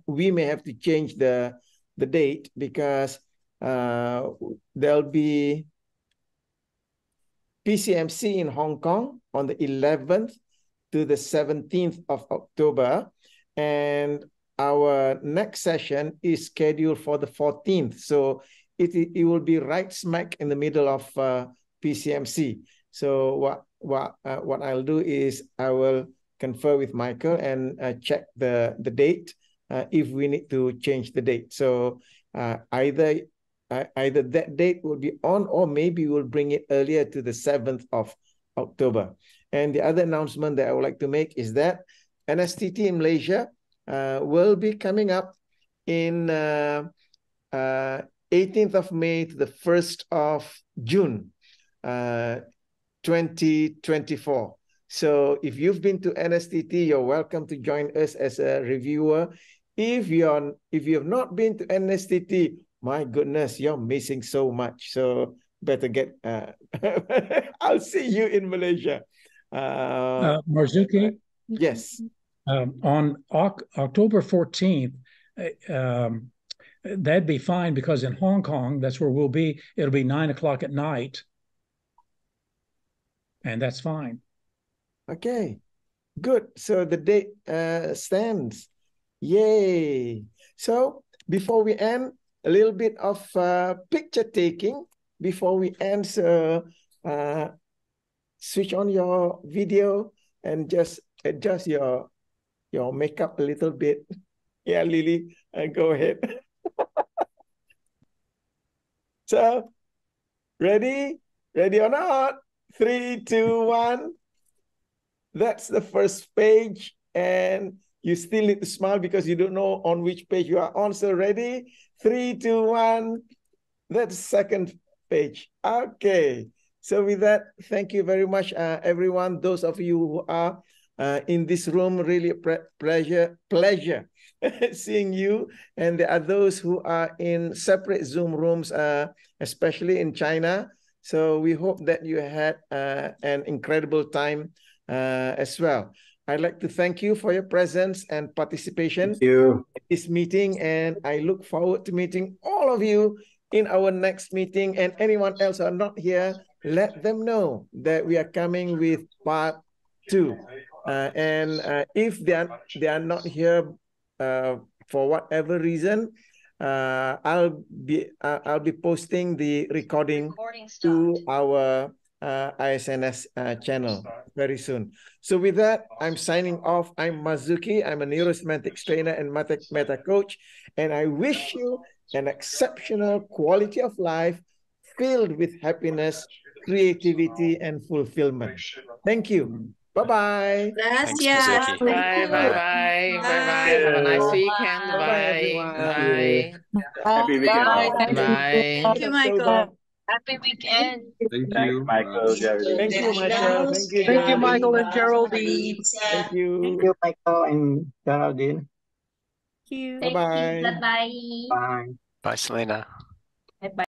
[SPEAKER 1] we may have to change the date because there'll be PCMC in Hong Kong on the 11th to the 17th of October. And our next session is scheduled for the 14th. So it will be right smack in the middle of PCMC. So what I'll do is I will confer with Michael and check the date if we need to change the date. So either that date will be on, or maybe we'll bring it earlier to the 7th of October. And the other announcement that I would like to make is that NSTT in Malaysia will be coming up in 18th of May to the 1st of June, 2024. So if you've been to NSTT, you're welcome to join us as a reviewer. If you have not been to NSTT, my goodness, you're missing so much. So better get, I'll see you in Malaysia.
[SPEAKER 6] Marzuki?
[SPEAKER 1] Yes.
[SPEAKER 6] On October 14th, that'd be fine because in Hong Kong, that's where we'll be. It'll be 9 o'clock at night. And that's fine.
[SPEAKER 1] Okay, good. So the date stands. Yay. So before we end, a little bit of picture taking before we end. So switch on your video and just adjust your makeup a little bit. Yeah, Lily, go ahead. So ready? Ready or not? 3, 2, 1. That's the first page, and you still need to smile because you don't know on which page you are on. So ready? 3, 2, 1. That's the second page. Okay. So with that, thank you very much, everyone. Those of you who are in this room, really pleasure seeing you. And there are those who are in separate Zoom rooms, especially in China. So we hope that you had an incredible time as well. I'd like to thank you for your presence and participation in this meeting, and I look forward to meeting all of you in our next meeting. And anyone else who are not here, let them know that we are coming with part 2. If they are not here for whatever reason, I'll be posting the recording to our ISNS channel very soon. So with that, I'm signing off. I'm Mazuki. I'm a neurosemantics trainer and meta coach, and I wish you an exceptional quality of life filled with happiness, creativity, and fulfillment. Thank you. Bye-bye.
[SPEAKER 3] Thanks,
[SPEAKER 5] Gracias.
[SPEAKER 3] Mazuki.
[SPEAKER 8] Bye, bye, bye, bye, bye. Have a nice weekend.
[SPEAKER 1] Bye-bye,
[SPEAKER 8] Bye,
[SPEAKER 1] everyone.
[SPEAKER 8] bye,
[SPEAKER 2] Happy weekend, all.
[SPEAKER 4] Bye.
[SPEAKER 8] bye.
[SPEAKER 5] Thank you, Michael.
[SPEAKER 4] Happy weekend.
[SPEAKER 9] Thank
[SPEAKER 2] Thanks,
[SPEAKER 9] you.
[SPEAKER 2] Michael, Geraldine.
[SPEAKER 1] Thank you, Michael. Thank you,
[SPEAKER 10] Thank you,
[SPEAKER 1] Geraldine.
[SPEAKER 10] Michael and Geraldine.
[SPEAKER 1] Thank you.
[SPEAKER 10] Thank you, Michael and Geraldine.
[SPEAKER 5] Thank you.
[SPEAKER 1] Bye-bye.
[SPEAKER 4] Bye.
[SPEAKER 10] Bye.
[SPEAKER 3] Bye, Selena.
[SPEAKER 4] Bye.